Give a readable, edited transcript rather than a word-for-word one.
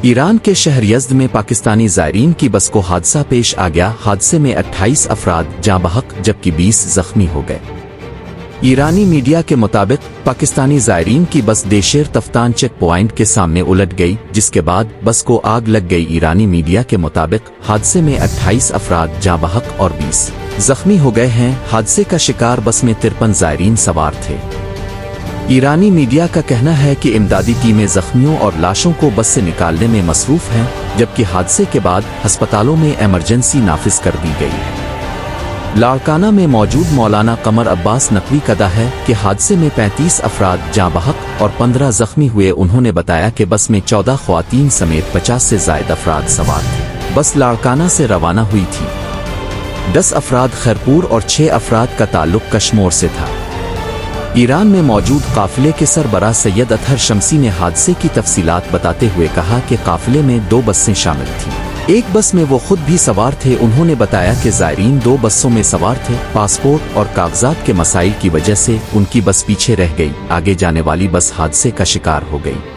Iran के शहर Yazd में पाकिस्तानी ज़ायरीन की बस को हादसा पेश आ गया। हादसे में 28 अफराद जाँ बहक जबकि 20 जख्मी हो गए। ईरानी मीडिया के मुताबिक पाकिस्तानी ज़ायरीन की बस देशेर तफ्तान चेक पॉइंट के सामने उलट गई, जिसके बाद बस को आग लग गई। ईरानी मीडिया के मुताबिक हादसे में 28 अफराद जाँ बहक और 20 जख्मी हो गए हैं। हादसे का शिकार बस में 53 ज़ायरीन सवार थे। ईरानी मीडिया का कहना है कि इमदादी टीमें जख्मियों और लाशों को बस से निकालने में मसरूफ हैं, जबकि हादसे के बाद अस्पतालों में इमरजेंसी नाफिज कर दी गई है। लाड़काना में मौजूद मौलाना कमर अब्बास नकवी कदा है कि हादसे में 35 अफराद जाँ बहक और 15 जख्मी हुए। उन्होंने बताया कि बस में 14 ख्वातीन समेत 50 से ज़ायद अफराद सवार थे। बस लाड़काना से रवाना हुई थी। 10 अफराद खैरपुर और 6 अफराद का ताल्लुक कश्मोर से था। ईरान में मौजूद काफिले के सरबराह सैयद अतहर शमसी ने हादसे की तफसीलात बताते हुए कहा कि काफिले में 2 बसें शामिल थीं। एक बस में वो खुद भी सवार थे। उन्होंने बताया कि ज़ायरीन 2 बसों में सवार थे। पासपोर्ट और कागजात के मसाइल की वजह से उनकी बस पीछे रह गई। आगे जाने वाली बस हादसे का शिकार हो गई।